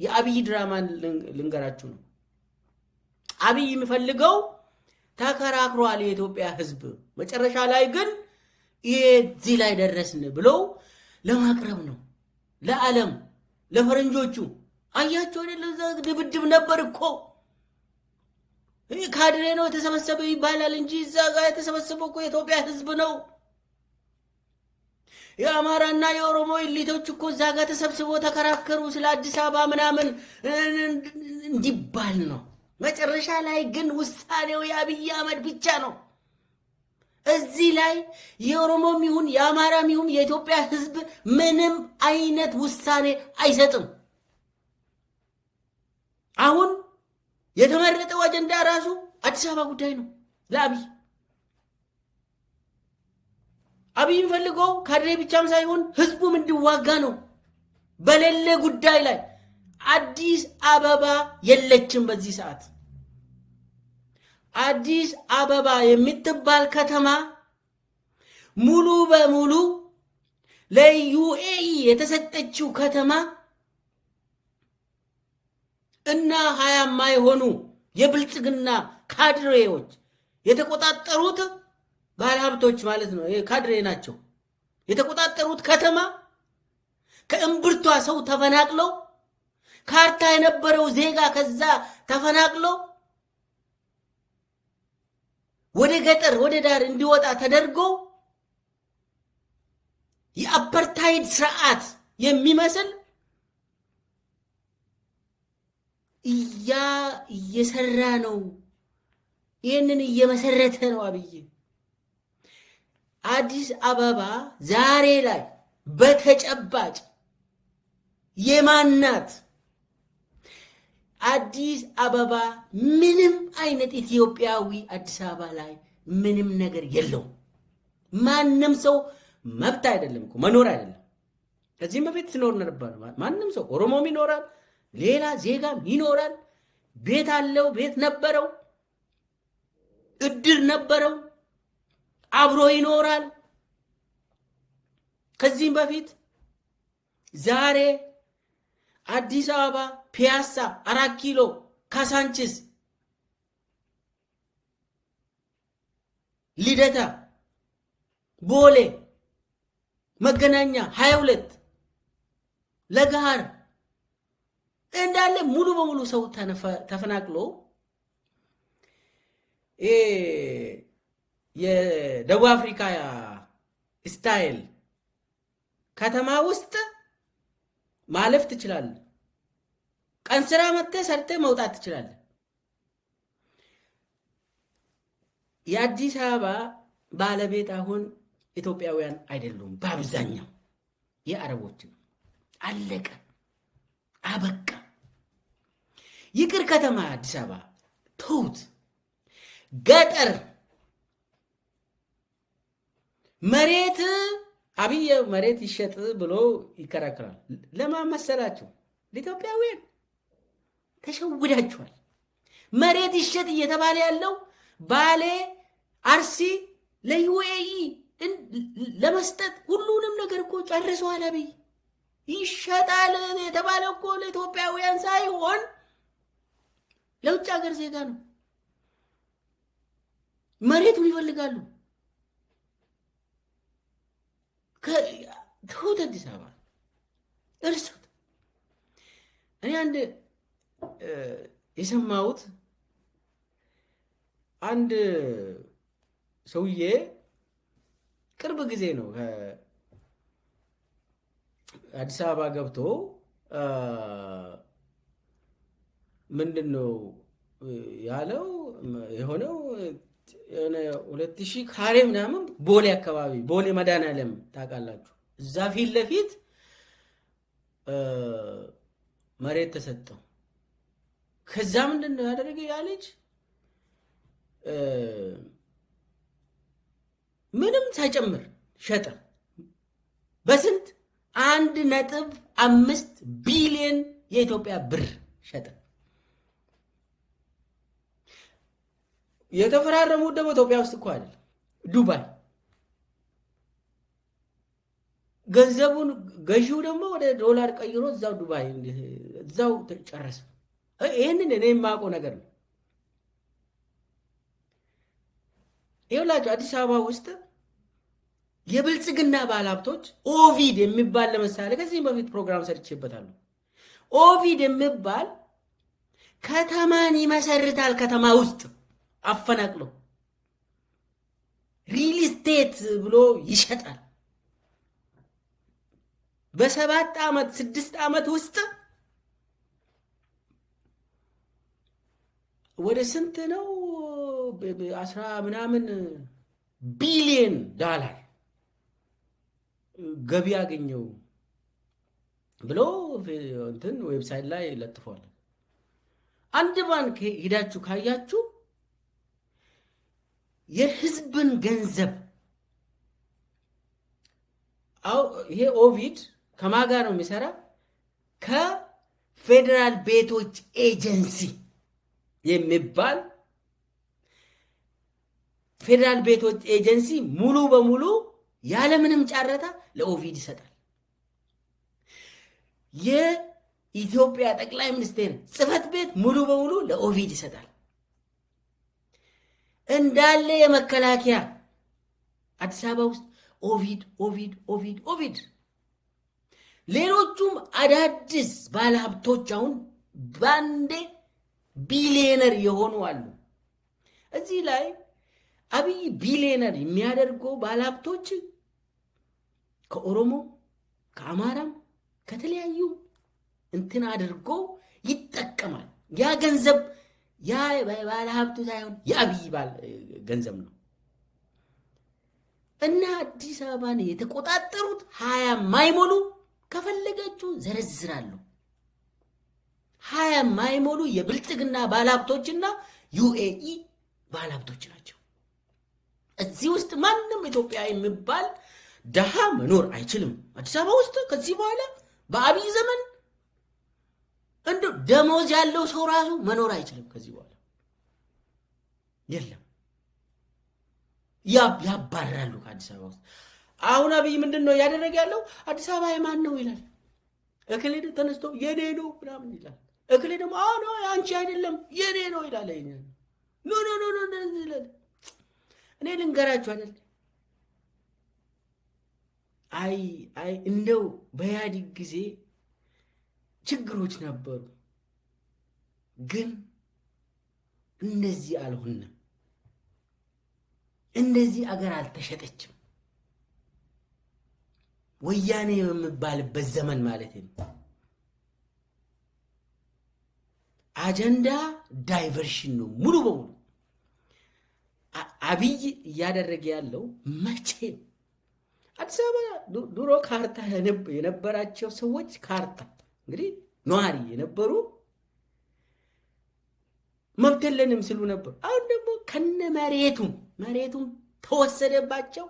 የአብይ ድራማን ልንገራችሁ ነው አብይ የሚፈልገው ተከራክሯል የኢትዮጵያ ህዝብ መጨረሻ ላይ ግን እዚህ ላይ ደረስን ብሎ ለማቅረብ ነው ለዓለም ለፈረንጆቹ አያቸው አይደል ድብድብ ነበር እኮ ካድሬ ነው የተሰበሰበው ይባላል እንጂ እዛ ጋር የተሰበሰበው እኮ የኢትዮጵያ ህዝብ ነው የአማራና የኦሮሞ ኢሊቶች እኮ እዛ ጋር ተሰብስበው ተከራከሩ ስለ አዲስ አበባ ምናምን እንዲባል ነው መጨረሻ ላይ ግን ውሳኔው የአብይ አህመድ ብቻ ነው እዚህ ላይ የኦሮሞም ይሁን የአማራም ይሁን የኢትዮጵያ ህዝብ ምንም አይነት ውሳኔ አይሰጥም አሁን የተመረጠው አጀንዳ ራሱ አዲስ አበባ ጉዳይ ነው ለአብይ አብይ ፈልገው ካድሬ ብቻም ሳይሆን ህዝቡም እንዲዋጋ ነው በሌለ ጉዳይ ላይ አዲስ አበባ የለችም በዚህ ሰዓት አዲስ አበባ የምትባል ከተማ ሙሉ በሙሉ ለዩኤኢ የተሰጠችው ከተማ እና 20 ማይሆኑ የብልጽግና ካድሬዎች የተቆጣጠሩት ባለሀብቶች ማለት ነው ካድሬ ናቸው የተቆጣጠሩት ከተማ ከእምብርቷ ሰው ተፈናቅሎ ካርታ የነበረው ዜጋ ከዛ ተፈናቅሎ ወደ ገጠር ወደ ዳር እንዲወጣ ተደርጎ የአፓርታይድ ስርዓት የሚመስል እየሰራ ነው ይሄንን እየመሰረተ ነው አብይ አዲስ አበባ ዛሬ ላይ በተጨባጭ የማናት አዲስ አበባ ምንም አይነት ኢትዮጵያዊ አዲስ አበባ ላይ ምንም ነገር የለው ማንንም ሰው መብት አይደለም እኮ መኖር አይደለም ከዚህም በፊት ሲኖር ነበር ማንንም ሰው ኦሮሞም ይኖራል ሌላ ዜጋም ይኖራል ቤት አለው ቤት ነበረው እድር ነበረው አብሮ ይኖራል ከዚህም በፊት ዛሬ አዲስ አበባ ፒያሳ 4 ኪሎ ካሳንቺስ ሊደታ ቦሌ መገናኛ 22 ለጋር እንዳለ ሙሉ በሙሉ ሰው ተፈናቅሎ የደቡብ አፍሪካ ስታይል ከተማ ውስጥ ማለፍ ትችላለህ ቀን ስራ መጥተህ ሰርተህ መውጣት ትችላለህ የአዲስ አበባ ባለቤት አሁን ኢትዮጵያውያን አይደሉም በአብዛኛው የአረቦች ነው አለቀ አበቃ ይቅር ከተማ አዲስ አበባ ተውት ገጠር መሬት አብይ መሬት ይሸጥ ብሎ ይከራከራል ለማን መሰላችሁ ለኢትዮጵያውያን ተሸውዳችኋል መሬት ይሸጥ እየተባለ ያለው ባሌ አርሲ ለዩኤኢ ለመስጠት ሁሉንም ነገር እኮ ጨርሰዋል አብይ ይሸጣል የተባለው እኮ ለኢትዮጵያውያን ሳይሆን ለውጭ ሀገር ዜጋ ነው መሬቱን ይፈልጋሉ ከሁት አዲስ አበባ እርሱት እኔ አንድ የሰማሁት አንድ ሰውዬ ቅርብ ጊዜ ነው አዲስ አበባ ገብቶ ምንድነው ያለው የሆነው 2000 ካሬ ምናምን ቦሌ አካባቢ ቦሌ መድኃኒዓለም ታውቃላችሁ እዛ ፊት ለፊት መሬት ተሰጠው ከዛ ምንድነው ያደረገ ያለች ምንም ሳይጨምር ሸጠ በስንት 1.5 ቢሊዮን የኢትዮጵያ ብር ሸጠ የተፈራረሙት ደግሞ ኢትዮጵያ ውስጥ እኮ አይደል ዱባይ ገንዘቡን ገዢው ደግሞ ወደ ዶላር ቀይሮ እዛው ዱባይ እዛው ተጨረሰ። ይሄንን እኔ የማውቀው ነገር ነው። ይኸውላችሁ አዲስ አበባ ውስጥ የብልጽግና ባለሀብቶች ኦቪድ የሚባል ለምሳሌ ከዚህም በፊት ፕሮግራም ሰርቼበታለሁ። ኦቪድ የሚባል ከተማን ይመሰርታል። ከተማ ውስጥ አፈናቅሎ ሪል ስቴት ብሎ ይሸጣል። በ7 ዓመት 6 ዓመት ውስጥ ወደ ስንት ነው 10 ምናምን ቢሊየን ዶላር ገቢ ያገኘው ብሎ እንትን ዌብሳይት ላይ ለጥፏል። አንድ ባንክ ሄዳችሁ ካያችሁ የህዝብን ገንዘብ ይሄ ኦቪድ ከማጋ ነው የሚሰራ ከፌደራል ቤቶች ኤጀንሲ የሚባል ፌደራል ቤቶች ኤጀንሲ ሙሉ በሙሉ ያለምንም ጫረታ ለኦቪድ ይሰጣል። የኢትዮጵያ ጠቅላይ ሚኒስቴር ጽህፈት ቤት ሙሉ በሙሉ ለኦቪድ ይሰጣል። እንዳለ የመከላከያ አዲስ አበባ ውስጥ ኦቪድ ኦቪድ ኦቪድ ኦቪድ። ሌሎቹም አዳዲስ ባለሀብቶች አሁን ባንዴ ቢሊየነር የሆኑ አሉ። እዚህ ላይ አብይ ቢሊየነር የሚያደርገው ባለሀብቶች ከኦሮሞ ከአማራም ከተለያዩ እንትን አድርጎ ይጠቀማል። ያ ገንዘብ ያ ባለሀብቱ ሳይሆን የአብይ ገንዘብ ነው። እና አዲስ አበባን የተቆጣጠሩት 20 ማይሞሉ ከፈለጋችሁ ዘረዝራለሁ 20 ማይሞሉ የብልጽግና ባለሀብቶችና ዩኤኢ ባለሀብቶች ናቸው። እዚህ ውስጥ ማንም ኢትዮጵያ የሚባል ደሃ መኖር አይችልም። አዲስ አበባ ውስጥ ከዚህ በኋላ በአብይ ዘመን እንደ ደሞዝ ያለው ሰው ራሱ መኖር አይችልም። ከዚህ በኋላ የለም፣ ያባራሉ ከአዲስ አበባ ውስጥ። አሁን አብይ ምንድነው ያደረገ ያለው? አዲስ አበባ የማን ነው ይላል። እክሌ ተነስቶ የኔ ነው ምናምን ይላል። እክሌ ደግሞ ነው አንቺ አይደለም የኔ ነው ይላል። ኖ ኖ ኖ ኖ ይላል። እኔ ልንገራችሁ አይደል፣ አይ እንደው በኢህአዴግ ጊዜ ችግሮች ነበሩ፣ ግን እንደዚህ አልሆነም። እንደዚህ አገር አልተሸጠችም። ወያኔ የሚባልበት ዘመን ማለት ነው። አጀንዳ ዳይቨርሽን ነው ሙሉ በሙሉ አብይ እያደረገ ያለው። መቼም አዲስ አበባ ድሮ ካርታ የነበራቸው ሰዎች ካርታ እንግዲህ ነዋሪ የነበሩ መብት የለንም ሲሉ ነበር። አሁን ደግሞ ከነ መሬቱም ተወሰደባቸው።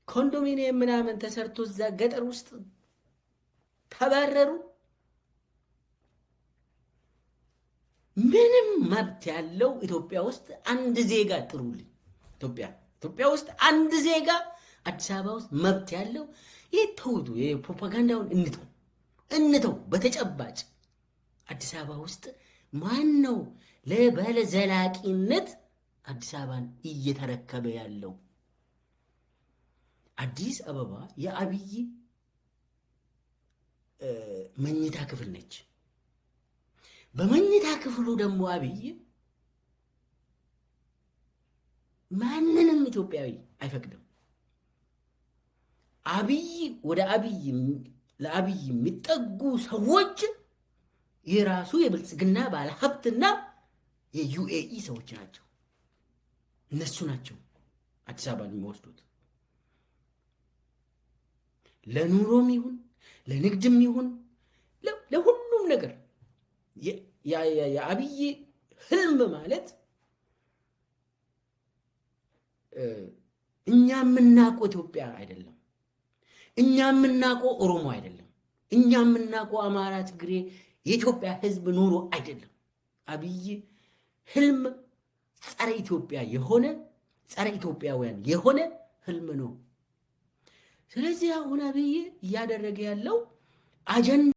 ኮንዶሚኒየም ምናምን ተሰርቶ እዛ ገጠር ውስጥ ተባረሩ። ምንም መብት ያለው ኢትዮጵያ ውስጥ አንድ ዜጋ ጥሩልኝ። ኢትዮጵያ ውስጥ አንድ ዜጋ አዲስ አበባ ውስጥ መብት ያለው ይተውቱ። የፕሮፓጋንዳውን እንተው። በተጨባጭ አዲስ አበባ ውስጥ ማን ነው ለባለ ዘላቂነት አዲስ አበባን እየተረከበ ያለው? አዲስ አበባ የአብይ መኝታ ክፍል ነች። በመኝታ ክፍሉ ደግሞ አብይ ማንንም ኢትዮጵያዊ አይፈቅድም። ለአብይ የሚጠጉ ሰዎች የራሱ የብልጽግና ባለሀብትና የዩኤኢ ሰዎች ናቸው። እነሱ ናቸው አዲስ አበባን የሚወስዱት። ለኑሮም ይሁን ለንግድም ይሁን ለሁሉም ነገር የአብይ ህልም ማለት እኛ የምናውቀው ኢትዮጵያ አይደለም። እኛ የምናውቀው ኦሮሞ አይደለም። እኛ የምናውቀው አማራ፣ ትግሬ የኢትዮጵያ ህዝብ ኑሮ አይደለም። አብይ ህልም ጸረ ኢትዮጵያ የሆነ ጸረ ኢትዮጵያውያን የሆነ ህልም ነው። ስለዚህ አሁን አብይ እያደረገ ያለው አጀንዳ